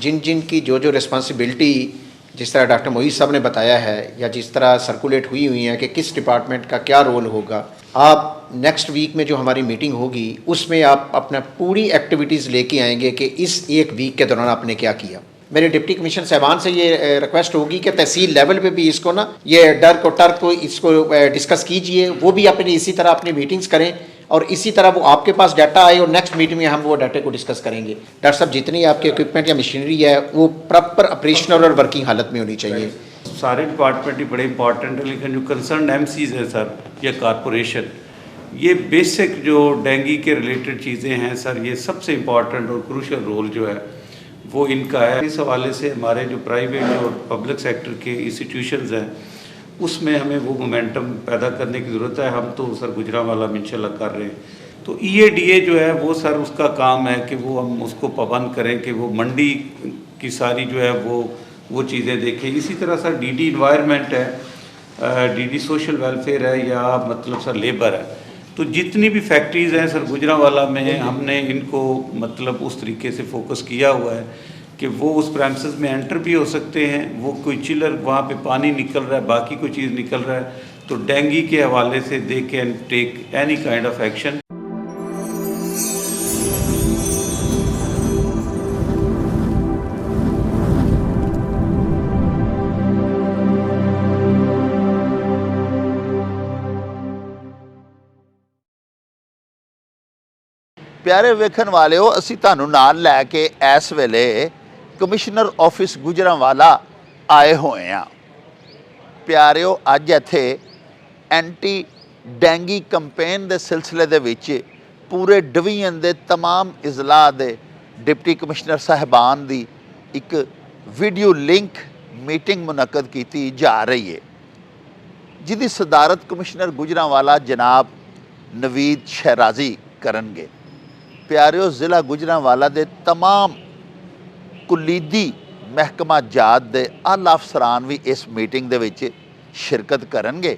जिन जिन की जो जो रिस्पॉन्सिबिलिटी जिस तरह डॉक्टर मोईज़ साहब ने बताया है या जिस तरह सर्कुलेट हुई है कि किस डिपार्टमेंट का क्या रोल होगा, आप नेक्स्ट वीक में जो हमारी मीटिंग होगी उसमें आप अपना पूरी एक्टिविटीज़ लेके आएंगे कि इस एक वीक के दौरान आपने क्या किया। मेरे डिप्टी कमिश्नर साहबान से ये रिक्वेस्ट होगी कि तहसील लेवल पे भी इसको ना ये डर को टर्क को इसको डिस्कस कीजिए, वो भी अपनी इसी तरह अपनी मीटिंग्स करें और इसी तरह वो आपके पास डाटा आए और नेक्स्ट मीटिंग में हम वो डाटा को डिस्कस करेंगे। डॉक्टर साहब जितनी आपके इक्विपमेंट या मशीनरी है वो प्रॉपर ऑपरेशनल और वर्किंग हालत में होनी चाहिए। सारे डिपार्टमेंट ही बड़े इंपॉर्टेंट है, लेकिन जो कंसर्न एमसीज हैं सर या कॉरपोरेशन, ये बेसिक जो डेंगू के रिलेटेड चीज़ें हैं सर, ये सबसे इम्पॉर्टेंट और क्रूशल रोल जो है वो इनका है। इस हवाले से हमारे जो प्राइवेट और पब्लिक सेक्टर के इंस्टीट्यूशंस हैं उसमें हमें वो मोमेंटम पैदा करने की ज़रूरत है। हम तो सर गुजरांवाला में इंशाल्लाह कर रहे हैं। तो EADA जो है वो सर उसका काम है कि वो हम उसको पाबंद करें कि वो मंडी की सारी जो है वो चीज़ें देखें। इसी तरह सर DD इन्वायरमेंट है, DD सोशल वेलफेयर है या मतलब सर लेबर है, तो जितनी भी फैक्ट्रीज़ हैं सर गुजरांवाला में हमने इनको मतलब उस तरीके से फोकस किया हुआ है कि वो उस प्रेमिसेस में एंटर भी हो सकते हैं। वो कोई चिलर वहाँ पे पानी निकल रहा है, बाकी कोई चीज़ निकल रहा है, तो डेंगू के हवाले से they can take any kind of action. प्यारे वेखन वालिओ, असी तुहानू नाल लैके इस वेले कमिश्नर ऑफिस गुजरांवाला आए हुए हैं। प्यारिओ, अज इत्थे एंटी डेंगी कंपेन के सिलसिले दे विच पूरे डिवीजन के तमाम इजला दे डिप्टी कमिश्नर साहबान की एक वीडियो लिंक मीटिंग मुनक्कद की जा रही है, जिसकी सदारत कमिश्नर गुजरांवाला जनाब नवीद शहराजी करनगे। प्यारिओ, ज़िला गुजरांवाला के तमाम कुलीदी महकमा जात के आला अफसरान भी इस मीटिंग दे विच शिरकत करनगे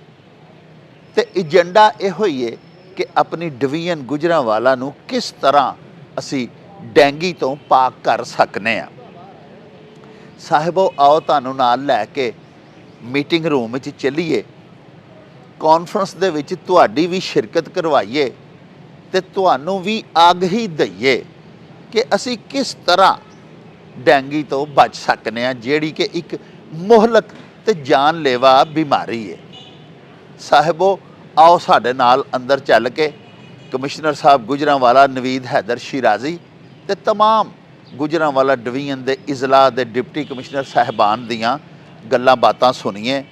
ते एजेंडा इहो ही है कि अपनी डिवीजन गुजरांवाला नूं किस तरह असी डेंगी तो पाक कर सकने आ। साहिबो, आओ तुहानू नाल लैके मीटिंग रूम विच चलीए, कॉन्फ्रेंस दे विच तुहाडी भी शिरकत करवाइए ते तुहानू भी आगही दईए कि असी किस तरह डेंगी तो बच सकने हैं, जिहड़ी कि एक मुहलक ते जानलेवा बीमारी है। साहिबो, आओ साडे नाल अंदर चल के कमिश्नर साहब गुजरांवाला नवीद हैदर शिराजी ते तमाम गुजरांवाला डिवीजन के इजला के डिप्टी कमिश्नर साहबान दियां गल्लां बातां सुनिए,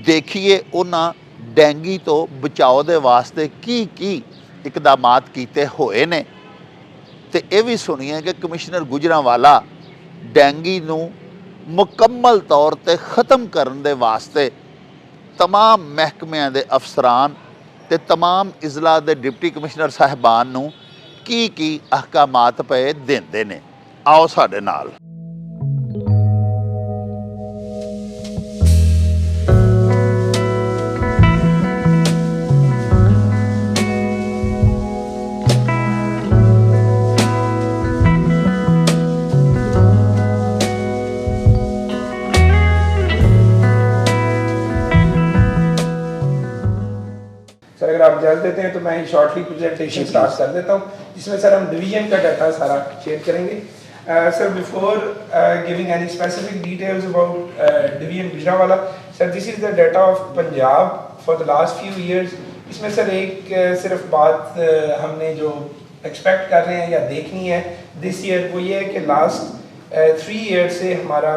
देखिए उन्हां डेंगी तो बचाव के वास्ते की इकदामात किए हुए ने, तो यह भी सुनिए कि कमिश्नर गुजरांवाला डेंगी नूं मुकम्मल तौर पर ख़त्म करने के वास्ते तमाम महकमिਆਂ के अफसरान ते तमाम इजला के डिप्टी कमिश्नर साहबान नूं की अहकामात पे देंदे ने। आओ साडे नाल। अगर आप इजाज़त देते हैं तो मैं शॉर्टली प्रेजेंटेशन स्टार्ट कर देता हूँ, जिसमें सर हम डिवीजन का डाटा सारा शेयर करेंगे। Sir, before giving any specific details about division Gujranwala, sir this is the data of Punjab for the last few years. इसमें सर एक सिर्फ बात हमने जो एक्सपेक्ट कर रहे हैं या देखनी है दिस ईयर, वो ये है कि लास्ट 3 ईयर से हमारा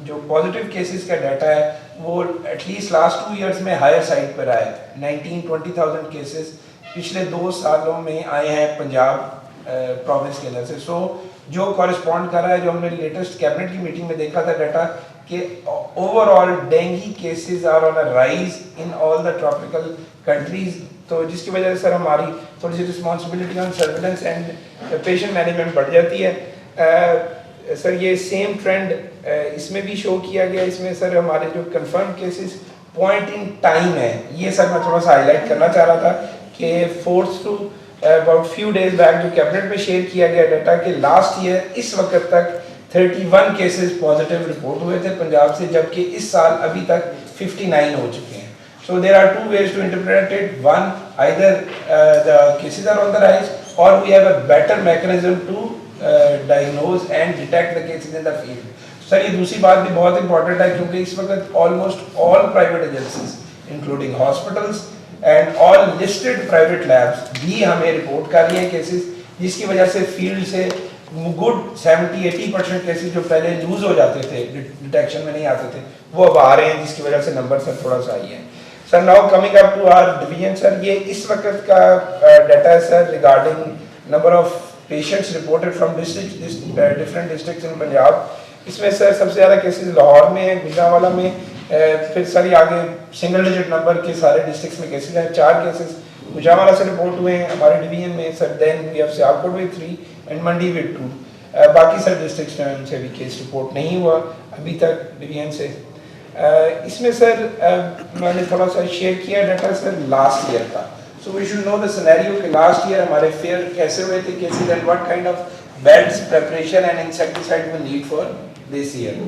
जो पॉजिटिव केसेस का डाटा है वो एटलीस्ट लास्ट 2 ईयर्स में हायर साइड पर आया है। 19-20,000 केसेस पिछले 2 सालों में आए हैं पंजाब प्रोविंस के अंदर से। सो जो कॉरेस्पॉन्ड कर रहा है, जो हमने लेटेस्ट कैबिनेट की मीटिंग में देखा था डाटा, कि overall dengue cases are on a rise in all the tropical countries, तो जिसकी वजह से सर हमारी थोड़ी सी responsibility on surveillance and patient management बढ़ जाती है। सर ये सेम ट्रेंड इसमें भी शो किया गया। इसमें सर हमारे जो confirm cases point in time है, ये सर मैं थोड़ा सा हाईलाइट करना चाह रहा था कि 4th to about few days back जो कैबिनेट में शेयर किया गया डाटा कि लास्ट ईयर इस वक्त तक 31 केसेस पॉजिटिव रिपोर्ट हुए थे पंजाब से, जबकि इस साल अभी तक 59 हो चुके हैं. So there are two ways to interpret it. One, either the cases are on the rise, or we have a better mechanism to diagnose and detect the cases in the field. Sir ये दूसरी बात भी बहुत important है, क्योंकि इस वक्त almost all private agencies including hospitals and all listed private labs भी हमें रिपोर्ट कर रही हैं केसेस, जिसकी वजह से फील्ड से गुड 70-80% केसेस जो पहले लूज हो जाते थे, डिटेक्शन में नहीं आते थे, वो अब आ रहे हैं, जिसकी वजह से नंबर सर थोड़ा सा आई है. Sir now coming up to our division, sir ये इस वक्त का डाटा है sir regarding number of patients reported from different districts in Punjab. इसमें सर सबसे ज़्यादा केसेस लाहौर में है, गुजरांवाला में, फिर सर ये आगे सिंगल डिजिट नंबर के सारे डिस्ट्रिक्ट्स में केसेस हैं. 4 केसेस गुजरांवाला से रिपोर्ट हुए हैं हमारे डिवीजन में sir. Then we have Sialkot with 3 and Mandi with 2. बाकी सर डिस्ट्रिक्ट्स में उनसे भी केस रिपोर्ट नहीं हुआ अभी तक डिवीजन से. इसमें सर मैंने थोड़ा सा शेयर किया डाटा सर लास्ट ईयर का. So we should know the scenario कि लास्ट ईयर हमारे फेयर कैसे हुए थे cases and what kind of beds preparation and insecticide we need for this year.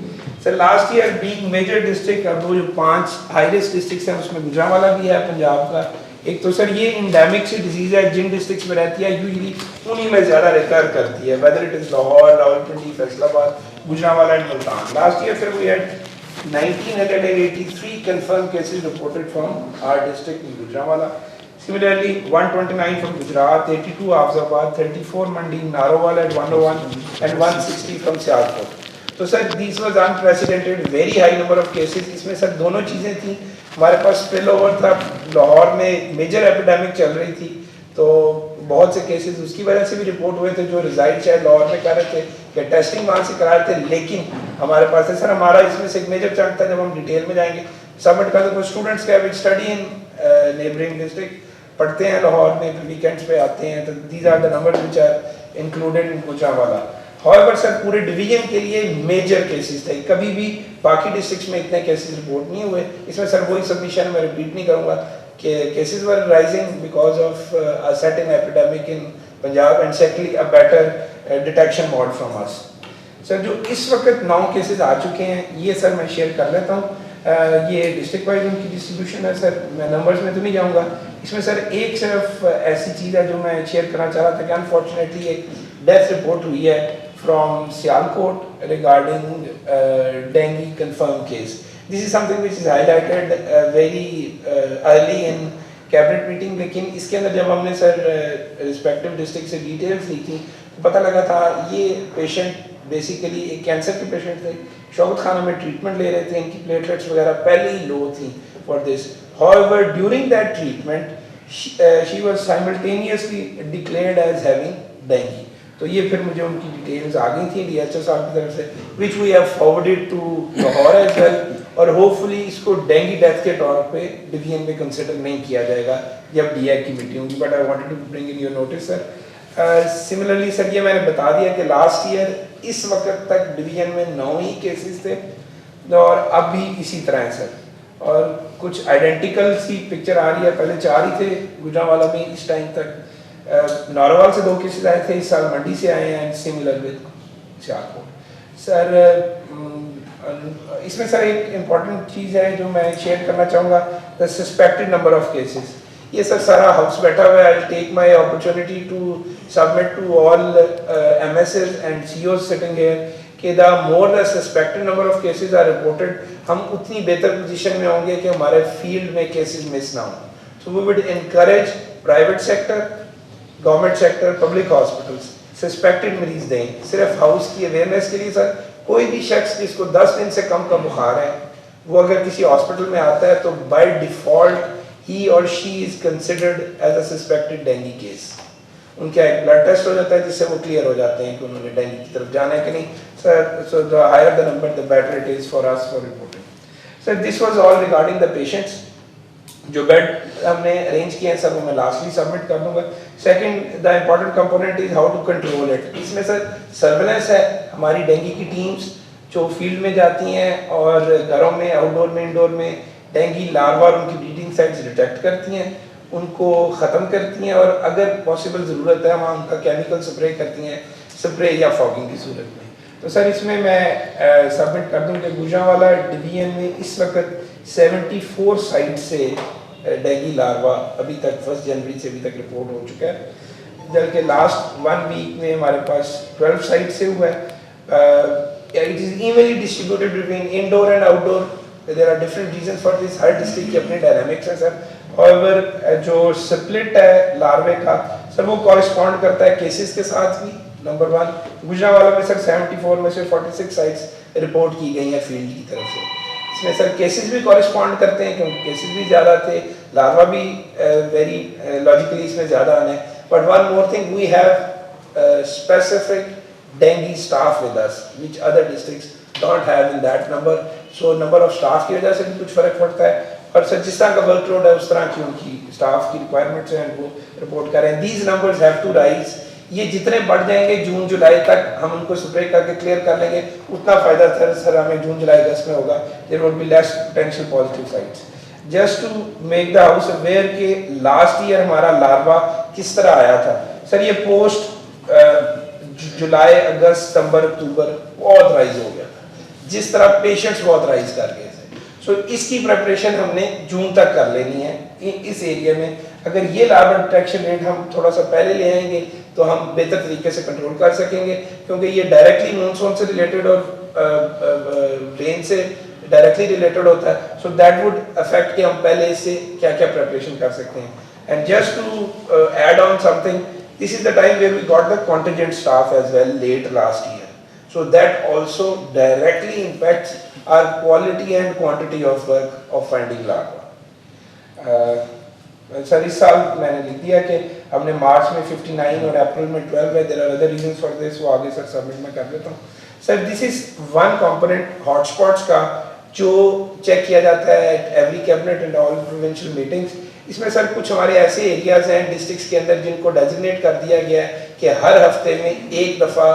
Sir last year being major district, अब वो जो 5 हाई रिस्क डिस्ट्रिक्ट्स हैं उसमें गुजरांवाला भी है पंजाब का. एक तो सर ये इंडेमिक सी डिजीज है, जिन डिस्ट्रिक्ट्स में रहती है यूजुअली उन्हीं में ज़्यादा रिकर करती है, whether it is Lahore, Rawalpindi, Faisalabad, Gujranwala and Multan. Last year फिर we had 1983 confirmed cases reported from our district in Gujranwala. Similarly, 129 from Gujarat, 82 Afzabad, 34 Mandi, Narowal at 101 and 160 from Sialkot. तो sir this was unprecedented, very high number of cases. इसमें sir दोनों चीज़ें थी. हमारे पास spill over था, लाहौर में major epidemic चल रही थी, तो बहुत से केसेस उसकी वजह से भी रिपोर्ट हुए थे जो रिजाइड शायद लाहौर में कर रहे थे कि टेस्टिंग वहाँ से करा रहे थे. लेकिन हमारे पास है सर, हमारा इसमें से एक मेजर चंक था, जब हम डिटेल में जाएंगे सबमिट कर दो स्टूडेंट्स का which study in neighbouring district, पढ़ते हैं लाहौर में, वीकेंड्स पे आते हैं, तो these are the numbers which are included in Gujranwala. However sir पूरे डिवीजन के लिए मेजर केसेस थे, कभी भी बाकी डिस्ट्रिक्ट्स में इतने केसेस रिपोर्ट नहीं हुए. इसमें सर वही सबमिशन मैं रिपीट नहीं करूँगा कि cases were rising because of a certain epidemic in Punjab and secondly a better detection mode from us. Sir जो इस वक्त 9 केसेस आ चुके हैं, ये सर मैं शेयर कर लेता हूँ. ये डिस्ट्रिक्ट वाइज उनकी डिस्ट्रीब्यूशन है सर, मैं नंबर्स में तो नहीं जाऊँगा. इसमें सर एक सिर्फ ऐसी चीज़ है जो मैं शेयर करना चाह रहा था कि अनफॉर्चुनेटली एक डेथ रिपोर्ट हुई है from Sialkot regarding dengue confirmed case. This is something which is highlighted very early in cabinet meeting. लेकिन इसके अंदर जब हमने सर रिस्पेक्टिव डिस्ट्रिक्ट से डिटेल्स ली थी तो पता लगा था ये पेशेंट बेसिकली एक कैंसर के पेशेंट थे, शौकत खाना में ट्रीटमेंट ले रहे थे, इनकी प्लेटलेट्स वगैरह पहले ही लो थी for this. However, during that treatment she was simultaneously declared as having dengue. तो ये फिर मुझे उनकी डिटेल्स आ गई थी DHO साहब की तरफ से, which we have forwarded to Lahore as well, और होपफुली इसको डेंगू डेथ के तौर पे डिवीजन में कंसिडर नहीं किया जाएगा जब DAC की मीटिंग होगी. But I wanted to bring in your notice sir. Similarly sir ये मैंने बता दिया कि लास्ट ईयर इस वक्त तक डिवीजन में 9 ही केसेस थे और अब भी इसी तरह है सर. और कुछ आइडेंटिकल सी पिक्चर आ रही है, पहले 4 ही थे गुजरांवाला में इस टाइम तक. नारोवाल से 2 केसेस आए थे, इस साल मंडी से आए हैं, सिमिलर विद सियालकोट. सर इसमें सर एक इम्पॉर्टेंट चीज़ है जो मैं शेयर करना चाहूँगा, the suspected number of cases. ये सर सारा हाउस बैठा हुआ है. I take my opportunity to submit to all MSs and COs sitting here कि the more the suspected number of cases are reported, हम उतनी बेहतर पोजीशन में होंगे कि हमारे फील्ड में केसेस मिस ना हो. So we would encourage private sector, government sector, public hospitals suspected मरीज दें. सिर्फ हाउस की अवेयरनेस के लिए सर, कोई भी शख्स जिसको 10 दिन से कम का बुखार है वो अगर किसी हॉस्पिटल में आता है तो बाय डिफॉल्ट ही और she is considered as a suspected dengue case. उनका एक ब्लड टेस्ट हो जाता है जिससे वो क्लियर हो जाते हैं कि उन्होंने डेंगू की तरफ जाना है कि नहीं sir. So the higher the number the better it is for us for reporting. Sir this was all regarding the patients. जो बेड हमने अरेंज किए हैं सर वो मैं लास्टली सबमिट कर दूंगा. Second the important component is how to control it. इसमें sir surveillance है, हमारी डेंगू की टीम्स जो फील्ड में जाती हैं और घरों में, आउटडोर में, इंडोर में डेंगू लार्वा और उनकी ब्रीडिंग साइट्स डिटेक्ट करती हैं, उनको ख़त्म करती हैं और अगर पॉसिबल ज़रूरत है वहाँ उनका केमिकल स्प्रे करती हैं, स्प्रे या फॉगिंग की सूरत में. तो सर इसमें मैं सबमिट कर दूं कि गुजरांवाला डिवीजन में इस वक्त 74 साइट से डेंगू लार्वा अभी तक 1 जनवरी से अभी तक रिपोर्ट हो चुका है, जबकि लास्ट 1 वीक में हमारे पास 12 साइट से हुआ है। It is evenly distributed between indoor and outdoor, there are different reasons for this, हर डिस्ट्रिक्ट के अपने डायनामिक्स हैं सर। और जो स्प्लिट है लार्वे का सर वो कॉरेस्पॉन्ड करता है केसेस के साथ भी। नंबर 1 गुजरांवाला में सर 74 में से 46 साइट्स रिपोर्ट की गई हैं फील्ड की तरफ से। इसमें सर केसेस भी कॉरेस्पॉन्ड करते हैं क्योंकि केसेस भी ज़्यादा थे, लार्वा भी वेरी लॉजिकली इसमें ज़्यादा आना है। But one more thing, we have specific dengue staff with us which other districts don't have in that number, so number of staff की वजह से भी कुछ फर्क पड़ता है। और सर जिस तरह का वर्कलोड है उस तरह की उनकी स्टाफ की रिक्वायरमेंट्स हैं वो रिपोर्ट कर रहे हैं। these numbers have to rise, ये जितने बढ़ जाएंगे जून जुलाई तक हम उनको स्प्रे करके क्लियर कर लेंगे, उतना फ़ायदा सर हमें जून जुलाई अगस्त में होगा। There would be less potential positive sites. Just to make the house aware कि लास्ट ईयर हमारा लार्वा किस तरह आया था सर, ये पोस्ट जुलाई अगस्त सितंबर अक्टूबर बहुत राइज हो गया था, जिस तरह पेशेंट्स बहुत राइज कर गए थे। सो इसकी प्रिपरेशन हमने जून तक कर लेनी है इस एरिया में। अगर ये लार्वा डिटेक्शन रेट हम थोड़ा सा पहले ले आएंगे तो हम बेहतर तरीके से कंट्रोल कर सकेंगे, क्योंकि ये डायरेक्टली मानसून से रिलेटेड और रेन से डायरेक्टली रिलेटेड होता है। सो दैट वुड अफेक्ट कि हम पहले इससे क्या क्या प्रिपरेशन कर सकते हैं। And just to add on something, this is the time where we got the contingent staff as well late last year, so that also directly impacts our quality and quantity of work of finding larva। Sir इस साल मैंने लिख दिया कि हमने मार्च में 59 और अप्रैल में 12 है। There are other reasons for this, वो आगे सर सबमिट में कर देता हूँ। Sir this is one component hotspots का जो चेक किया जाता है at every cabinet and all provincial meetings. इसमें सर कुछ हमारे ऐसे एरियाज हैं डिस्ट्रिक्ट्स के अंदर जिनको डेजिग्नेट कर दिया गया है कि हर हफ्ते में एक दफ़ा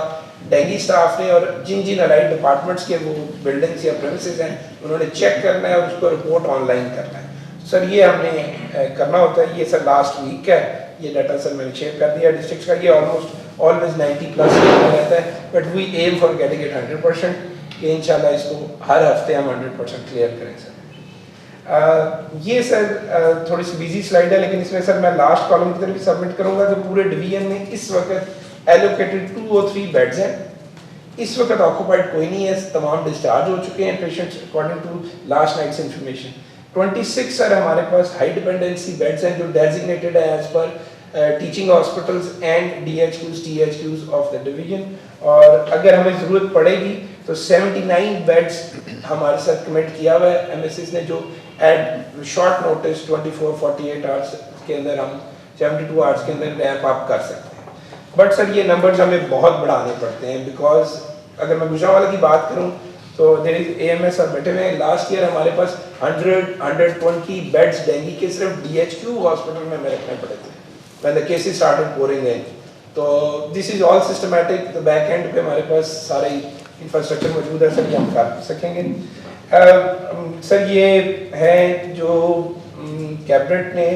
डेंगू स्टाफ ने और जिन जिन अलाइड डिपार्टमेंट्स के वो बिल्डिंग्स या प्रेमिसेस हैं उन्होंने चेक करना है और उसको रिपोर्ट ऑनलाइन करना है। सर ये हमने करना होता है। ये सर लास्ट वीक है, ये डाटा सर मैंने शेयर कर दिया डिस्ट्रिक्ट्स का। ये ऑलमोस्ट ऑलवेज 90+ रहता है, but we aim for getting it 100%, कि इंशाल्लाह इसको हर हफ्ते हम 100% क्लियर करें सर। ये सर थोड़ी सी बिजी स्लाइड है, लेकिन इसमें सर मैं लास्ट कॉलम की तरफ भी सबमिट करूंगा कि पूरे डिवीजन में इस वक्त एलोकेटेड 2 और 3 बेड्स हैं। इस वक्त ऑक्यूपाइड कोई नहीं है, तमाम डिस्चार्ज हो चुके हैं patients according to last night's information. 26 sir हमारे पास हाई डिपेंडेंसी बेड्स हैं जो डेजिग्नेटेड है एज पर teaching hospitals and DHQs THQs of the division. और अगर हमें ज़रूरत पड़ेगी तो 79 बेड्स हमारे साथ कमिट किया हुआ है MSS ने, जो एट शॉर्ट नोटिस 24-48 आवर्स के अंदर हम 72 आवर्स के अंदर रैंप अप कर सकते हैं। बट सर ये नंबर्स हमें बहुत बढ़ाने पड़ते हैं, बिकॉज अगर मैं गुजरांवाला की बात करूं तो देयर इज AMS सर बैठे हुए हैं। लास्ट ईयर हमारे पास 120 बेड्स डेंगू के सिर्फ DHQ हॉस्पिटल में हमें रखने पड़े थे when the cases started pouring in. तो दिस इज ऑल सिस्टमैटिक, तो बैक एंड पे हमारे पास सारे इंफ्रास्ट्रक्चर मौजूद है सर, ये हम कर सकेंगे। सर ये है जो कैबिनेट ने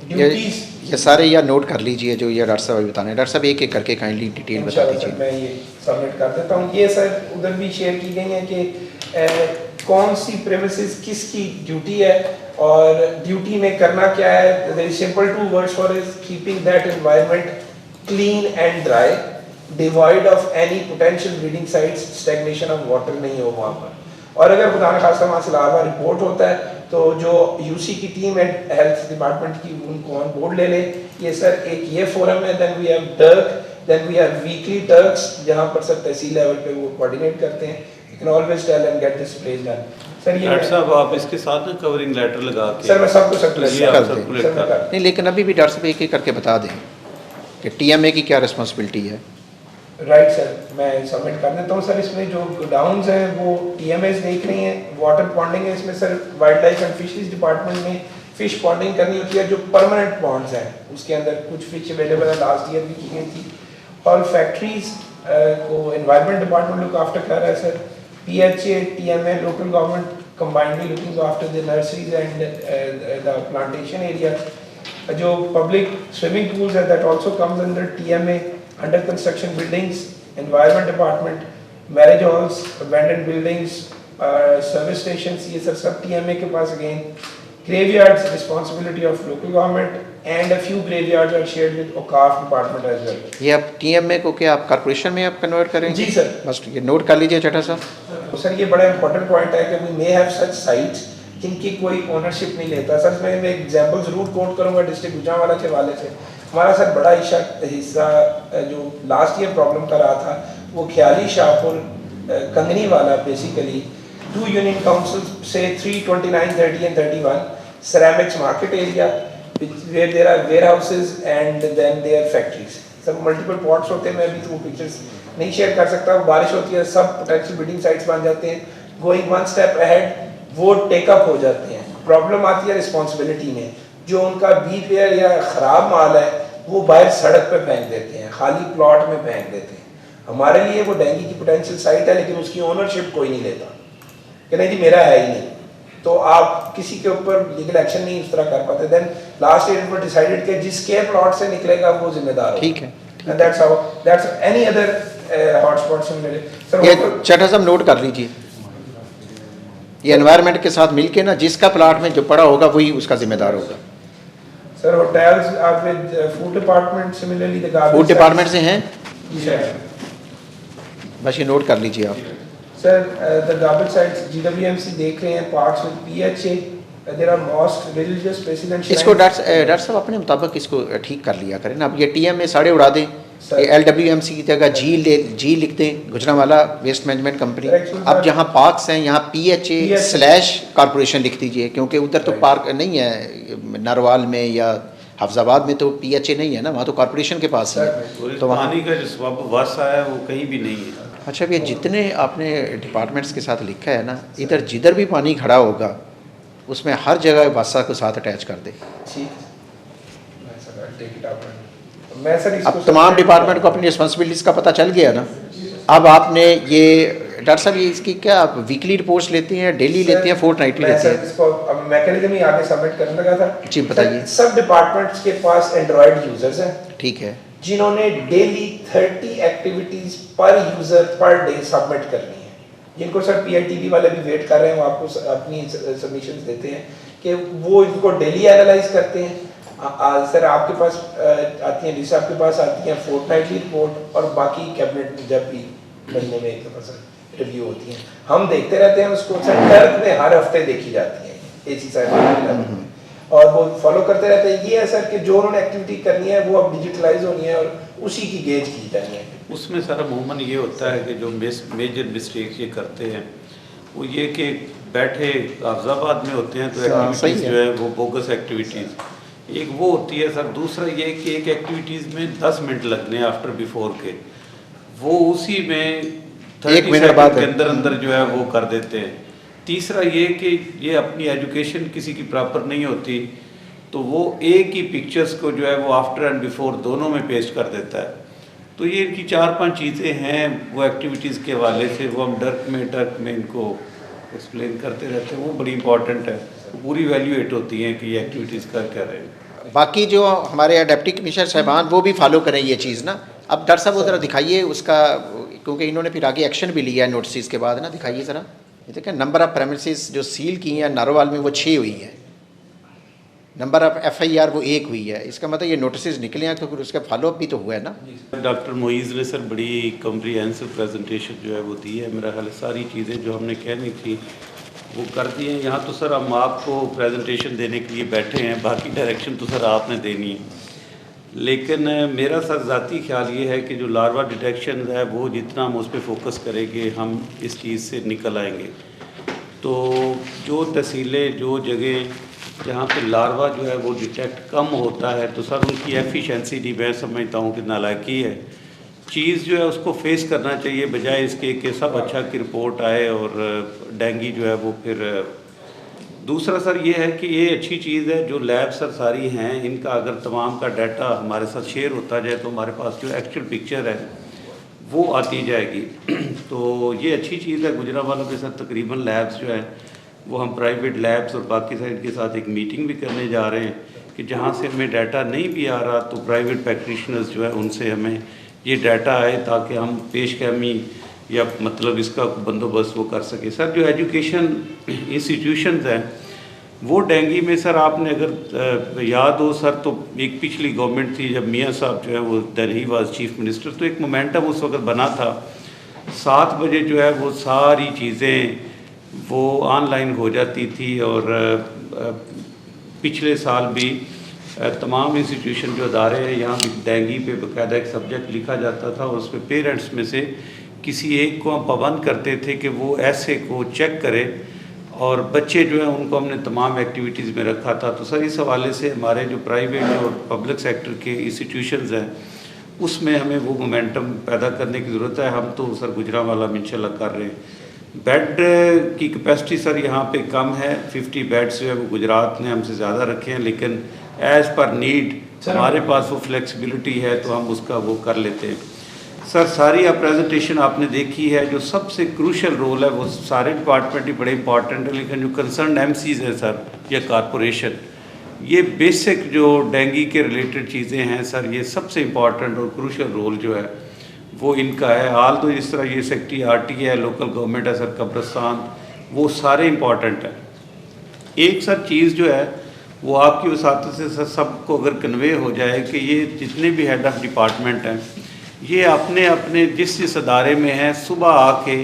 ड्यूटीज, ये सारे या नोट कर लीजिए जो ये डॉक्टर साहब बताने। डॉक्टर साहब एक एक करके काइंडली डिटेल बता दीजिए। मैं ये सबमिट कर देता हूँ। ये सर उधर भी शेयर की गई है कि कौन सी प्रेमिसेस किसकी ड्यूटी है और ड्यूटी में करना क्या है। There is simple 2 words for is keeping that environment clean and dry, devoid of any potential breeding sites, stagnation of water नहीं हो वहाँ पर। और अगर खुदा न खास्ता वहाँ से लार्वा रिपोर्ट होता है तो जो UC की टीम है हेल्थ डिपार्टमेंट की, उनको ऑन बोर्ड ले ले। ये सर एक ये फोरम है। Then we have DIRC, then we have weekly टर्क्स जहाँ पर सर तहसील लेवल पे वो कोऑर्डिनेट करते हैं। You can always tell and get this place done. Sir ये डॉक्टर साहब आप इसके साथ ना कवरिंग लेटर लगा के सर मैं सबको सर्कुलेट कर नहीं, लेकिन अभी भी डॉक्टर साहब एक एक करके बता दें कि TMA की क्या रिस्पॉन्सिबिलिटी है। राइट सर, मैं सबमिट कर देता हूँ। सर इसमें जो गोडाउन्स हैं वो TMAs देख रही हैं, वाटर पॉन्डिंग है इसमें sir. Wild life and fisheries department में फिश पॉन्डिंग करनी होती है, जो परमानेंट पॉन्ड्स हैं उसके अंदर कुछ फिश अवेलेबल है, लास्ट ईयर भी की गई थी। और फैक्ट्रीज को एनवायरनमेंट डिपार्टमेंट लुक आफ्टर कर रहा है sir. PHA TMA local government combinedly looking after the nurseries and the plantation area। जो public swimming pools है that also comes under TMA, under construction buildings, environment department, marriage halls, abandoned buildings, service stations, ये सब TMA के पास again. Graveyards, responsibility of local government, and a few graveyards are shared with Awqaf department as well. ये अब TMA को क्या आप corporation में आप कन्वर्ट करेंगे? जी सर. बस ये नोट कर लीजिए चटा साहब. तो सर ये बड़ा इंपॉर्टेंट पॉइंट है कि we may have such sites जिनकी कोई ओनरशिप नहीं लेता. सर मैं एग्जांपल जरूर कोट करूंगा डिस्ट्रिक्ट गुजरांवाला के हवाले से. हमारा सर बड़ा हिस्सा जो लास्ट ईयर प्रॉब्लम का रहा था वो ख्याली शाहपुर कंगनी वाला basically 2 union councils, say 3, 29, 30 and 31, ceramics market area where there are warehouses and then there are factories. सब multiple plots होते हैं. मैं अभी तो pictures नहीं शेयर कर सकता. बारिश होती है सब potential bidding sites बन जाते हैं. Going one step ahead वो take up हो जाते हैं. प्रॉब्लम आती है रिस्पॉन्सिबिलिटी में. जो उनका बीपेयर या ख़राब माल है वो बाहर सड़क पे फेंक देते हैं, खाली प्लॉट में फेंक देते हैं. हमारे लिए वो डेंगी की पोटेंशियल साइट है लेकिन उसकी ओनरशिप कोई नहीं लेता कि नहीं जी मेरा है ही नहीं. तो आप किसी के ऊपर लीगल एक्शन नहीं उस तरह कर पाते. देन लास्ट ईयर पर डिसाइडेड कि जिसके प्लॉट से निकलेगा वो जिम्मेदार हो. ठीक है. And that's any other hotspots in मेरे सर. ये चटा साहब नोट कर लीजिए. ये एनवायरनमेंट के साथ मिलके ना जिसका प्लाट में जो पड़ा होगा वही उसका जिम्मेदार होगा. सर होटल्स आप with food department similarly the garden food department से हैं. सर बस ये नोट कर लीजिए आप. Sir the garbage sites GWMC देख रहे हैं. Parks with PHA, there are mosques, religious places and इसको डॉक्टर साहब अपने मुताबिक इसको ठीक कर लिया करें ना. अब ये TMA साढ़े उड़ा दें. ये LWMC की जगह जी लिख दें, गुजरांवाला वेस्ट मैनेजमेंट कंपनी. अब जहाँ पार्क्स हैं यहाँ PHA/कॉर्पोरेशन लिख दीजिए क्योंकि उधर तो पार्क नहीं है. नरवाल में या हफ्जाबाद में तो PHA नहीं है ना, वहाँ तो कॉर्पोरेशन के पास है. तो पानी का जो स्वभाव वासा है वो कहीं भी नहीं है. अच्छा ये जितने आपने डिपार्टमेंट्स के साथ लिखा है ना, इधर जिधर भी पानी खड़ा होगा उसमें हर जगह वासा को साथ अटैच कर दे. मैं सर अब तमाम डिपार्टमेंट को अपनी रिस्पॉन्सिबिलिटीज़ का पता चल गया ना. अब आपने ये डॉक्टर साहब ये इसकी क्या आप वीकली रिपोर्ट्स लेती हैं, डेली लेती हैं, फोर्टनाइटली लेती हैं? इसको अब मैकेनिज्म ही आगे सबमिट करने लगा था. जी बताइए. सब डिपार्टमेंट्स के पास एंड्रॉइड यूजर्स हैं. ठीक है. जिन्होंने डेली 30 एक्टिविटीज पर यूजर पर डे सबमिट करनी है. जिनको सर PITB वाले भी वेट कर रहे हैं, वो आपको अपनी सबमिशंस देते हैं कि वो इनको डेली एनालाइज करते हैं. सर आपके पास आती हैं, जिस आपके पास आती हैं फोर्टनाइटली रिपोर्ट और बाकी कैबिनेट में जब भी महीने में एक दफा सर रिव्यू होती हैं. हम देखते रहते हैं उसको. सर टर्क में हर हफ्ते देखी जाती है AC साहब और वो फॉलो करते रहते हैं. ये है सर कि जो उन्होंने एक्टिविटी करनी है वो अब डिजिटलाइज होनी है और उसी की गेज की जानी है. उसमें सर अमूमन ये होता है कि जो मेजर मिस्टेक्स ये करते हैं वो ये कि बैठे हाफिजाबाद में होते हैं तो एक्टिविटीज़ जो है वो बोगस एक्टिविटीज़. एक वो होती है सर. दूसरा ये कि एक एक्टिविटीज़ में 10 मिनट लगने हैं आफ्टर बिफोर के, वो उसी में 30 मिनट बाद के अंदर जो है वो कर देते हैं. तीसरा ये कि ये अपनी एजुकेशन किसी की प्रॉपर नहीं होती तो वो एक ही पिक्चर्स को जो है वो आफ्टर एंड बिफोर दोनों में पेस्ट कर देता है. तो ये इनकी 4-5 चीज़ें हैं वो एक्टिविटीज़ के हवाले से, वो हम टर्क में इनको एक्सप्लेन करते रहते हैं. वो बड़ी इंपॉर्टेंट है. पूरी वैल्यूएट होती हैं कि ये एक्टिविटीज़ कर क्या रहे हैं. बाकी जो हमारे डिप्टी कमिश्नर साहबान वो भी फॉलो करें ये चीज़ ना. अब डॉक्टर साहब वो ज़रा दिखाइए उसका, क्योंकि इन्होंने फिर आगे एक्शन भी लिया है नोटिस के बाद ना. दिखाइए ज़रा. ये देखिए नंबर ऑफ़ प्रेमिसेस जो सील की हैं नारोवाल में वो 6 हुई हैं. नंबर ऑफ़ FIR वो 1 हुई है. इसका मतलब ये नोटिस निकले हैं तो फिर उसका फॉलोअप भी तो हुआ है ना. डॉक्टर मोइज़ ने सर बड़ी कम्प्रीहेंसिव प्रेजेंटेशन जो है वो दी है. मेरा ख्याल सारी चीज़ें जो हमने कहनी थी वो कर दी हैं. यहाँ तो सर हम आपको प्रेजेंटेशन देने के लिए बैठे हैं, बाकी डायरेक्शन तो सर आपने देनी है. लेकिन मेरा सर ज़ाती ख्याल ये है कि जो लार्वा डिटेक्शन है वो जितना हम उस पर फोकस करेंगे हम इस चीज़ से निकल आएंगे. तो जो तहसीलें, जो जगह जहाँ पे लार्वा जो है वो डिटेक्ट कम होता है तो सर उनकी एफिशिएंसी भी मैं समझता हूँ कि नालायकी है. चीज़ जो है उसको फेस करना चाहिए बजाय इसके कि सब अच्छा की रिपोर्ट आए और डेंगी जो है वो फिर. दूसरा सर ये है कि ये अच्छी चीज़ है जो लैब सर सारी हैं इनका अगर तमाम का डाटा हमारे साथ शेयर होता जाए तो हमारे पास जो एक्चुअल पिक्चर है वो आती जाएगी. तो ये अच्छी चीज़ है. गुजरांवालों के साथ तकरीबन लैब्स जो है वो हम प्राइवेट लैब्स और बाकी साइड के साथ एक मीटिंग भी करने जा रहे हैं कि जहाँ से हमें डाटा नहीं भी आ रहा तो प्राइवेट प्रैक्टिशनर्स जो है उनसे हमें ये डाटा आए ताकि हम पेशकमी या मतलब इसका बंदोबस्त वो कर सके। सर जो एजुकेशन इंस्टीट्यूशंस हैं वो डेंगी में सर आपने अगर याद हो सर, तो एक पिछली गवर्नमेंट थी जब मियाँ साहब जो है वो देन ही वाज चीफ मिनिस्टर, तो एक मोमेंटम उस वक्त बना था 7 बजे जो है वो सारी चीज़ें वो ऑनलाइन हो जाती थी। और पिछले साल भी तमाम इंस्टीट्यूशन जो अदारे हैं यहाँ भी डेंगी पे बाकायदा एक सब्जेक्ट लिखा जाता था और उसमें पेरेंट्स में से किसी एक को हम पाबंद करते थे कि वो ऐसे को चेक करे और बच्चे जो हैं उनको हमने तमाम एक्टिविटीज़ में रखा था। तो सर इस हवाले से हमारे जो प्राइवेट और पब्लिक सेक्टर के इंस्टीट्यूशंस हैं उसमें हमें वो मोमेंटम पैदा करने की ज़रूरत है। हम तो सर गुजरांवाला में इंशाल्लाह कर रहे हैं। बेड की कैपेसिटी सर यहाँ पे कम है, 50 बेड्स जो है वो गुजरात ने हमसे ज़्यादा रखे हैं, लेकिन एज़ पर नीड हमारे पास वो फ्लेक्सिबिलिटी है तो हम उसका वो कर लेते हैं। सर सारी आप प्रेजेंटेशन आपने देखी है, जो सबसे क्रूशल रोल है वो सारे डिपार्टमेंट ही बड़े इंपॉर्टेंट है, लेकिन जो कंसर्न एमसीज हैं सर या कॉरपोरेशन, ये बेसिक जो डेंगी के रिलेटेड चीज़ें हैं सर, ये सबसे इम्पॉर्टेंट और क्रूशल रोल जो है वो इनका है। हाल तो जिस तरह ये सेक्रेटरी आरटी है, लोकल गवर्नमेंट है सर, कब्रिस्तान, वो सारे इम्पॉर्टेंट हैं। एक सर चीज़ जो है वो आपकी वसात से सर सबको अगर कन्वे हो जाए कि ये जितने भी हेड ऑफ डिपार्टमेंट हैं ये अपने अपने जिस अदारे में हैं सुबह आके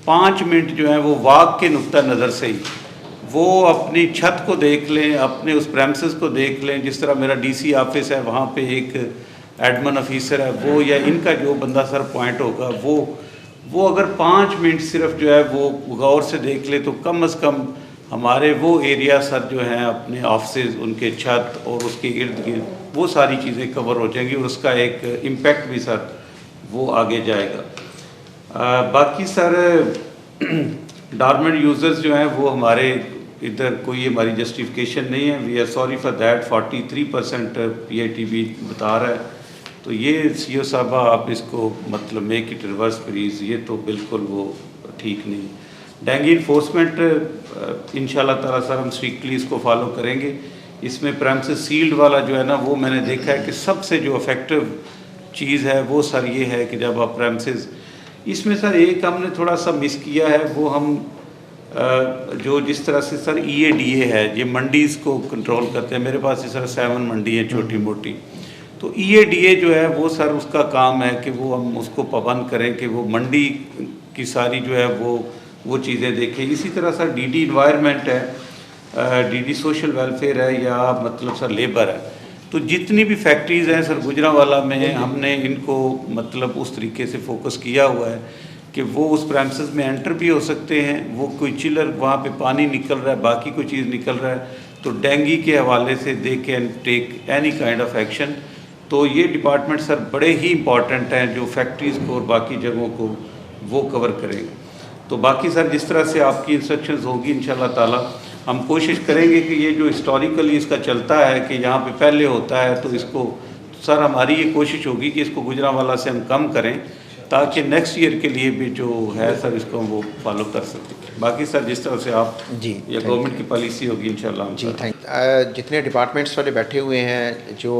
5 मिनट जो है वो वाक के नुक्ता नज़र से ही वो अपनी छत को देख लें, अपने उस प्रेमिसेस को देख लें। जिस तरह मेरा डीसी ऑफिस है वहाँ पे एक एडमिन ऑफिसर है वो, या इनका जो बंदा सर पॉइंट होगा वो अगर 5 मिनट सिर्फ जो है वो गौर से देख ले तो कम से कम हमारे वो एरिया सर जो हैं अपने ऑफिस, उनके छत और उसके इर्द गिर्द वो सारी चीज़ें कवर हो जाएंगी और उसका एक इम्पेक्ट भी सर वो आगे जाएगा। बाकी सर डॉर्मेंट यूज़र्स जो हैं वो हमारे इधर कोई हमारी जस्टिफिकेशन नहीं है, we are sorry for that. 43% PITB बता रहा है, तो ये CO साहबा आप इसको मतलब मेक इट रिवर्स प्लीज़, ये तो बिल्कुल वो ठीक नहीं। डेंगी इन्फोर्समेंट इंशाल्लाह ताला सर हम स्ट्रिक्टली इसको फॉलो करेंगे। इसमें प्रेमिसेस सील्ड वाला जो है ना वो मैंने देखा है कि सबसे जो इफेक्टिव चीज़ है वो सर ये है कि जब आप प्रेमिसेस, इसमें सर एक हमने थोड़ा सा मिस किया है, वो हम जो जिस तरह से सर EADA है, ये मंडीज़ को कंट्रोल करते हैं। मेरे पास इस तरह 7 मंडी है छोटी मोटी, तो EADA जो है वो सर उसका काम है कि वो हम उसको पाबंद करें कि वो मंडी की सारी जो है वो चीज़ें देखें। इसी तरह सर DD इन्वायरमेंट है, DD सोशल वेलफेयर है, या मतलब सर लेबर है, तो जितनी भी फैक्ट्रीज़ हैं सर गुजरांवाला में हमने इनको मतलब उस तरीके से फोकस किया हुआ है कि वो उस प्रेमिसेस में एंटर भी हो सकते हैं। वो कोई चिलर वहाँ पे पानी निकल रहा है, बाकी कोई चीज़ निकल रहा है, तो डेंगी के हवाले से they can take any kind of action. तो ये डिपार्टमेंट सर बड़े ही इंपॉर्टेंट हैं जो फैक्ट्रीज़ को और बाकी जगहों को वो कवर करेंगे। तो बाकी सर जिस तरह से आपकी इंस्ट्रक्शंस होगी इंशाल्लाह ताला हम कोशिश करेंगे कि ये जो हिस्टोरिकली इसका चलता है कि यहाँ पे पहले होता है, तो इसको सर हमारी ये कोशिश होगी कि इसको गुजरांवाला से हम कम करें ताकि नेक्स्ट ईयर के लिए भी जो है सर इसको हम वो फॉलो कर सकें। बाकी सर जिस तरह से आप जी या गवर्नमेंट की पॉलिसी होगी इंशाल्लाह हम जी थैंक। जितने डिपार्टमेंट्स वाले बैठे हुए हैं, जो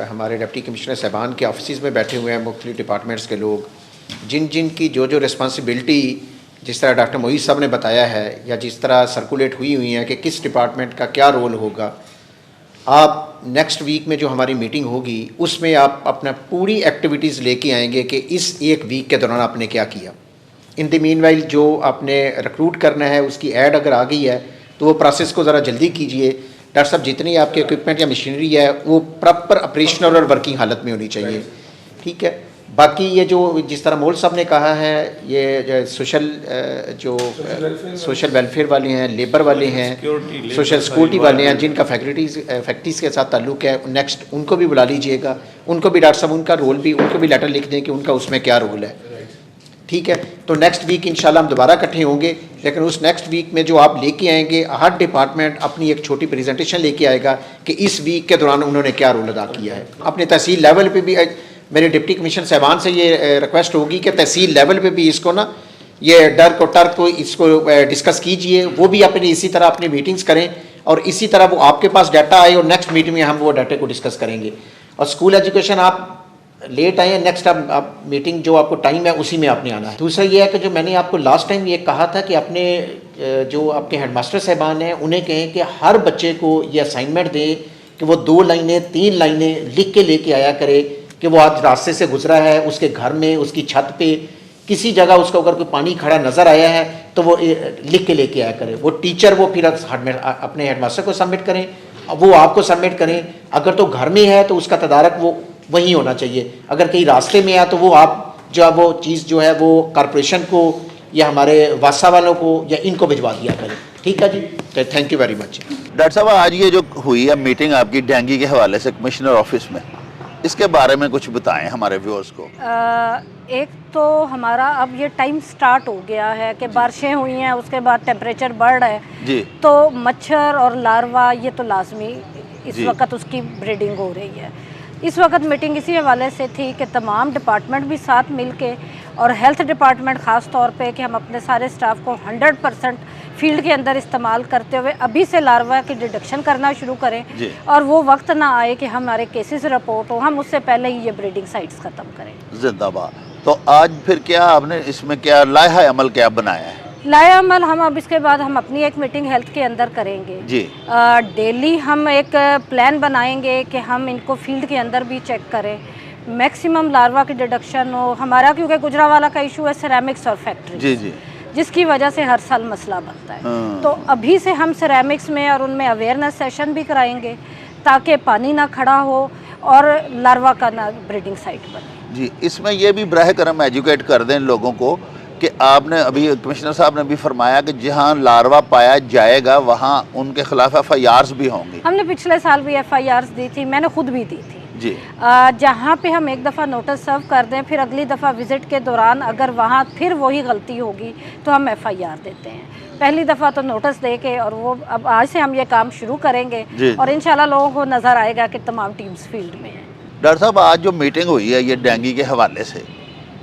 हमारे डिप्टी कमिश्नर साहबान के ऑफिस में बैठे हुए हैं, मुख्तलिफ डिपार्टमेंट्स के लोग, जिन जिन की जो रिस्पॉन्सिबिलिटी जिस तरह डॉक्टर मोईज़ साहब ने बताया है या जिस तरह सर्कुलेट हुई है कि किस डिपार्टमेंट का क्या रोल होगा, आप नेक्स्ट वीक में जो हमारी मीटिंग होगी उसमें आप अपना पूरी एक्टिविटीज़ लेके आएंगे कि इस एक वीक के दौरान आपने क्या किया। इन द मीनवाइल जो आपने रिक्रूट करना है उसकी ऐड अगर आ गई है तो वो प्रोसेस को ज़रा जल्दी कीजिए। डॉक्टर साहब जितनी आपके इक्विपमेंट या मशीनरी है वो प्रॉपर ऑपरेशनल और वर्किंग हालत में होनी चाहिए, ठीक है। बाकी ये जो जिस तरह मोल साहब ने कहा है, ये सोशल वेलफेयर वाले हैं, लेबर वाले हैं, सोशल सिक्योरिटी वाले हैं, जिनका फैक्ट्रीज़ के साथ ताल्लुक़ है, नेक्स्ट उनको भी बुला लीजिएगा। उनको भी डॉक्टर साहब उनका रोल भी, उनको भी लेटर लिख दें कि उनका उसमें क्या रोल है, ठीक है। तो नेक्स्ट वीक इंशाल्लाह हम दोबारा इकट्ठे होंगे, लेकिन उस नेक्स्ट वीक में जो आप लेके आएंगे, हर डिपार्टमेंट अपनी एक छोटी प्रेजेंटेशन लेके आएगा कि इस वीक के दौरान उन्होंने क्या रोल अदा किया है। अपने तहसील लेवल पे भी मेरे डिप्टी कमिश्नर साहबान से ये रिक्वेस्ट होगी कि तहसील लेवल पे भी इसको ना ये डर को टर को इसको डिस्कस कीजिए, वो भी अपनी इसी तरह अपनी मीटिंग्स करें और इसी तरह वो आपके पास डाटा आए और नेक्स्ट मीटिंग में हम वो डाटा को डिस्कस करेंगे। और स्कूल एजुकेशन आप लेट आए हैं, नेक्स्ट आप मीटिंग जो आपको टाइम है उसी में आपने आना है। दूसरा ये है कि जो मैंने आपको लास्ट टाइम ये कहा था कि अपने जो आपके हेडमास्टर साहबान हैं उन्हें कहें कि हर बच्चे को ये असाइनमेंट दें कि वो 2 लाइनें 3 लाइनें लिख के लेके आया करे कि वो आज रास्ते से गुजरा है, उसके घर में, उसकी छत पे, किसी जगह उसको अगर कोई पानी खड़ा नज़र आया है तो वो लिख के लेके आया करे। वो टीचर वो फिर अपने हेडमास्टर को सबमिट करें, वो आपको सबमिट करें। अगर तो घर में है तो उसका तदारक वो वहीं होना चाहिए। अगर कहीं रास्ते में है तो वो आप जो वो चीज़ जो है वो कॉरपोरेशन को या हमारे वासा वालों को या इनको भिजवा दिया करें। ठीक है जी, thank you very much. Doctor साहब, आज ये जो हुई है मीटिंग आपकी डेंगू के हवाले से कमिश्नर ऑफिस में, इसके बारे में कुछ बताएं हमारे व्यूअर्स को। एक तो हमारा अब ये टाइम स्टार्ट हो गया है कि बारिशें हुई हैं, उसके बाद टेम्परेचर बढ़ रहा है जी, तो मच्छर और लार्वा ये तो लाजमी इस जी। वक्त उसकी ब्रीडिंग हो रही है। इस वक्त मीटिंग इसी हवाले से थी कि तमाम डिपार्टमेंट भी साथ मिल के और हेल्थ डिपार्टमेंट ख़ास तौर पे कि हम अपने सारे स्टाफ को 100% फील्ड के अंदर इस्तेमाल करते हुए अभी से लार्वा की डिटेक्शन करना शुरू करें जी। और वो वक्त ना आए कि हमारे केसेस रिपोर्ट हो, हम उससे पहले ही ये ब्रीडिंग साइट्स ख़त्म करें। जिंदाबाद। तो आज फिर क्या आपने इसमें क्या लाया अमल क्या बनाया है? लाया अमल हम अब इसके बाद हम अपनी एक मीटिंग हेल्थ के अंदर करेंगे जी। डेली हम एक प्लान बनाएंगे कि हम इनको फील्ड के अंदर भी चेक करें, मैक्सिमम लार्वा की डिडक्शन हो। हमारा क्योंकि गुजरांवाला का इशू है सिरेमिक्स और फैक्ट्री जी जी, जिसकी वजह से हर साल मसला बनता है। तो अभी से हम सिरेमिक्स में और उनमें अवेयरनेस सेशन भी कराएंगे ताकि पानी ना खड़ा हो और लार्वा का ना ब्रीडिंग साइट बने। जी। इसमें ये भी बराह करम एजुकेट कर दें लोगों को कि आपने अभी कमिश्नर साहब ने भी फरमाया कि जहां लार्वा पाया जाएगा वहां उनके खिलाफ FIRs भी होंगी। हमने पिछले साल भी FIRs दी थी, मैंने खुद भी दी थी जी। जहाँ पे हम एक दफ़ा नोटिस सर्व कर दें, फिर अगली दफ़ा विज़िट के दौरान अगर वहाँ फिर वही गलती होगी तो हम FIR देते हैं। पहली दफ़ा तो नोटिस दे के और वो अब आज से हम ये काम शुरू करेंगे और इंशाल्लाह लोगों को नज़र आएगा कि तमाम टीम्स फील्ड में हैं। डॉक्टर साहब, आज जो मीटिंग हुई है ये डेंगू के हवाले से,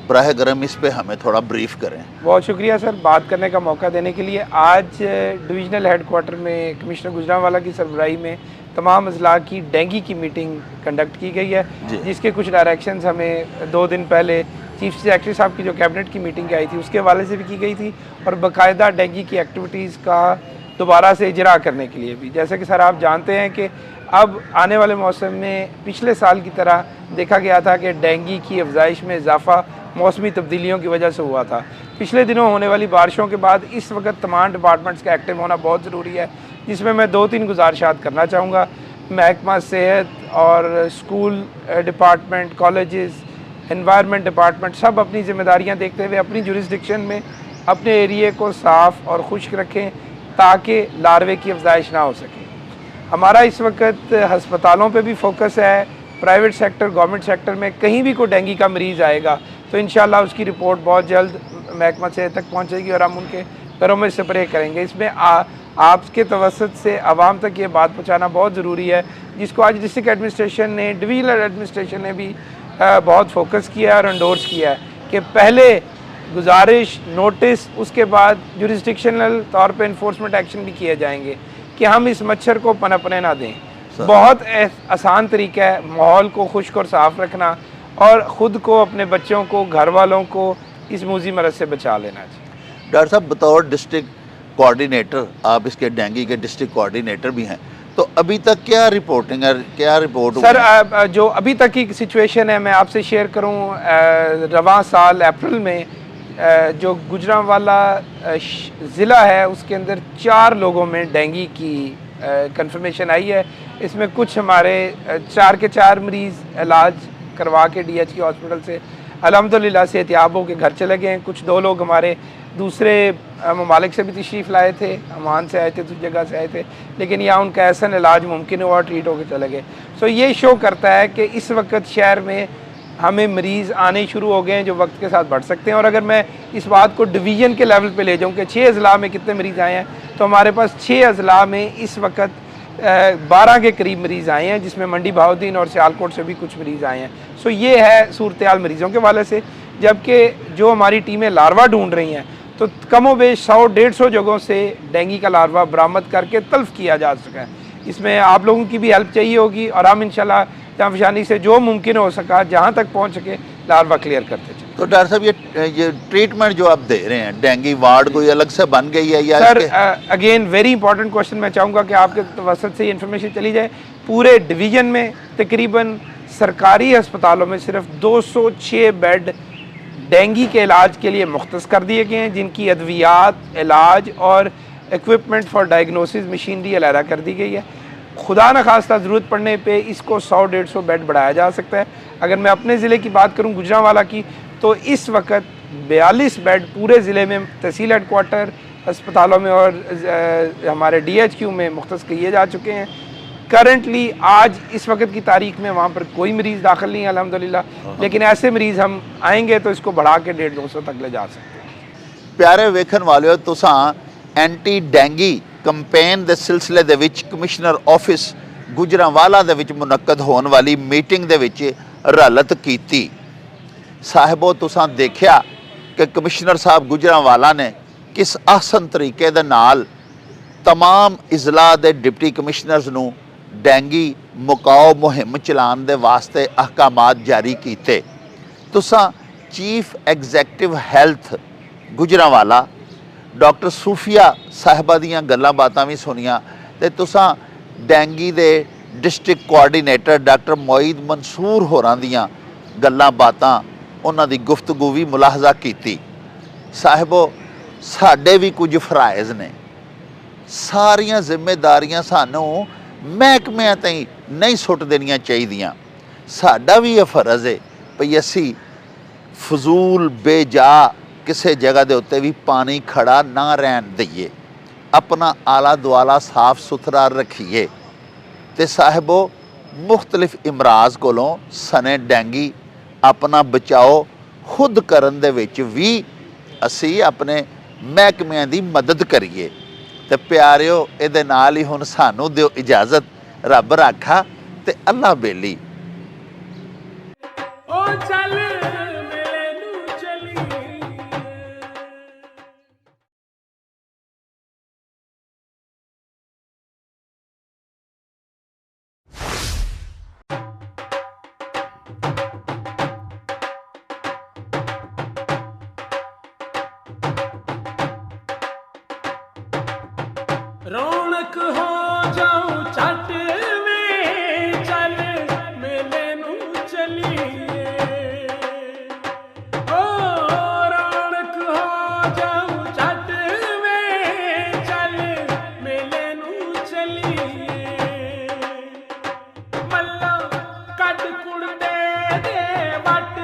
बराह करम इस पे हमें थोड़ा ब्रीफ करें। बहुत शुक्रिया सर बात करने का मौका देने के लिए। आज डिवीज़नल हेडक्वार्टर में कमिश्नर गुजरांवाला की सरबराही में तमाम अजला की डेंगू की मीटिंग कंडक्ट की गई है, जिसके कुछ डायरेक्शंस हमें 2 दिन पहले चीफ सेक्रेटरी साहब की जो कैबिनेट की मीटिंग आई थी उसके हवाले से भी की गई थी और बाकायदा डेंगू की एक्टिविटीज़ का दोबारा से इजरा करने के लिए भी। जैसे कि सर आप जानते हैं कि अब आने वाले मौसम में पिछले साल की तरह देखा गया था कि डेंगू की अफजाइश में इजाफा मौसमी तब्दीलियों की वजह से हुआ था। पिछले दिनों होने वाली बारिशों के बाद इस वक्त तमाम डिपार्टमेंट्स का एक्टिव होना बहुत ज़रूरी है, जिसमें मैं 2-3 गुजारिशात करना चाहूँगा। महकमा सेहत और school department, colleges, environment department सब अपनी जिम्मेदारियाँ देखते हुए अपनी जुरिस्डिक्शन में अपने एरिए को साफ़ और खुश्क रखें ताकि लार्वे की अफजाइश ना हो सके। हमारा इस वक्त हस्पतालों पे भी फोकस है, प्राइवेट सेक्टर, गवर्नमेंट सेक्टर में कहीं भी कोई डेंगू का मरीज़ आएगा तो इंशाल्लाह उसकी रिपोर्ट बहुत जल्द महकमा सेहत तक पहुँचेगी और हम उनके घरों में स्प्रे करेंगे। इसमें आपके तवसत से आवाम तक ये बात पहुँचाना बहुत ज़रूरी है, जिसको आज डिस्ट्रिक्ट एडमिनिस्ट्रेशन ने, डिवीजनल एडमिनिस्ट्रेशन ने भी बहुत फोकस किया है और एंडोर्स किया है कि पहले गुजारिश, नोटिस, उसके बाद जुरिस्डिक्शनल तौर पे इन्फोर्समेंट एक्शन भी किए जाएंगे कि हम इस मच्छर को पनपने ना दें। बहुत आसान तरीका है माहौल को खुश्क और साफ़ रखना और ख़ुद को, अपने बच्चों को, घर वालों को इस मूजी मरज़ से बचा लेना चाहिए। डॉक्टर साहब, बतौर डिस्ट्रिक्ट कोऑर्डिनेटर, आप इसके डेंगू के डिस्ट्रिक्ट कोऑर्डिनेटर भी हैं, तो अभी तक क्या रिपोर्टिंग है, क्या रिपोर्ट सर? जो अभी तक की सिचुएशन है मैं आपसे शेयर करूं, रवां साल अप्रैल में जो गुजरांवाला ज़िला है उसके अंदर 4 लोगों में डेंगू की कंफर्मेशन आई है। इसमें कुछ हमारे 4 के 4 मरीज़ इलाज करवा के DH हॉस्पिटल से अल्हम्दुलिल्लाह सेहतियाब हो के घर चले गए हैं। कुछ 2 लोग हमारे दूसरे ममालिक से भी तशरीफ़ लाए थे, अमान से आए थे, दूसरी जगह से आए थे, लेकिन यहाँ उनका ऐसा इलाज मुमकिन हुआ, ट्रीट होकर चले गए। सो ये शो करता है कि इस वक्त शहर में हमें मरीज़ आने शुरू हो गए हैं जो वक्त के साथ बढ़ सकते हैं। और अगर मैं इस बात को डिवीज़न के लेवल पे ले जाऊँ कि 6 अज़ला में कितने मरीज़ आए हैं, तो हमारे पास 6 अज़ला में इस वक्त 12 के करीब मरीज़ आए हैं, जिसमें मंडी बहाउद्दीन और सियालकोट से भी कुछ मरीज़ आए हैं। सो ये है सूरत हाल मरीज़ों के वाले से। जबकि जो हमारी टीमें लार्वा ढूंढ रही हैं तो कमो बेश 100-150 जगहों से डेंगू का लार्वा बरामद करके तल्फ किया जा सका है। इसमें आप लोगों की भी हेल्प चाहिए होगी और हम इंशाल्लाह जहाँ फशानी से जो मुमकिन हो सका जहाँ तक पहुँच सके लार्वा क्लियर करते चले। तो डॉक्टर साहब ये ट्रीटमेंट जो आप दे रहे हैं, डेंगू वार्ड कोई अलग से बन गई है या sir again very important question, मैं चाहूँगा कि आपके तवसत से ये इन्फॉर्मेशन चली जाए। पूरे डिवीज़न में तकरीबन सरकारी अस्पतालों में सिर्फ 206 बेड डेंगू के इलाज के लिए मुख्तस कर दिए गए हैं, जिनकी अद्वियात, इलाज और इक्विपमेंट फॉर डायग्नोसिस मशीनरी अलहदा कर दी गई है। खुदा न खास्ता ज़रूरत पड़ने पे इसको 100-150 बेड बढ़ाया जा सकता है। अगर मैं अपने ज़िले की बात करूं गुजरांवाला की, तो इस वक्त 42 बेड पूरे ज़िले में तहसील हेडकोार्टर अस्पतालों में और हमारे DHQ में मुख्तस किए जा चुके हैं। करंटली आज इस वक्त की तारीख में वहाँ पर कोई मरीज़ दाखिल नहीं है अल्हम्दुलिल्लाह, लेकिन ऐसे मरीज़ हम आएंगे तो इसको बढ़ा के 150-200 तक ले जा सकते हैं। प्यारे वेखन वालियो, तुसां एंटी डेंगी कंपेन के सिलसिले दे विच कमिश्नर ऑफिस गुजरांवाला दे विच मुनक्कद होने वाली मीटिंग दे विच रलत कीती। साहिबो, तुसां देखिया कि कमिश्नर साहब गुजरांवाला ने किस आसन तरीके दे नाल तमाम इजला दे डिप्टी कमिश्नर्स नूं डेंगी मुकाओ मुहिम चलाने दे वास्ते अहकामात जारी कीते। तुसां chief executive health Gujranwala doctor Sufia साहिबा दीयां गल्लां बातां भी सुनिया, ते तुसां डेंगी दे district coordinator doctor Moeed Mansoor होरां दीयां गल्लां बातां, उन्हां दी गुफ्तगू भी मुलाहजा कीती। साहिबो, साडे भी कुछ फराइज़ ने, सारियां जिम्मेदारियां सानू महकमिਆਂ ताईं नहीं सुट देनियां चाहीदियां। साडा भी यह फर्ज है भई असी फजूल बेजा किसी जगह के उत्ते भी पानी खड़ा ना रहन दईए, अपना आला दुआला साफ सुथरा रखीए। ते साहिबो, मुख्तलिफ इमराज कोलों सने डेंगी अपना बचाओ खुद करन दे विच भी असी अपने महकमिਆਂ दी मदद करिए। ते प्यारिओ, इहदे नाल ही हुण सानू दिओ इजाजत, रब राखा ते अल्लाह बेली। ओ चल मेले नू चली, रौनक हो जाऊं चट में, चल मेले नू चलिए। ओ रौनक हो जाऊं चट में, चल मेले नू चलिए। मल्ला कट कुड़ दे वट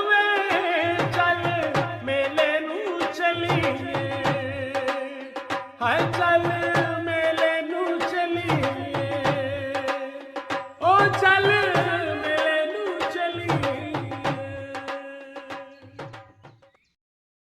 में, चल मेले नू चलिए। हाय चल मेले नू चलिए, ओ चल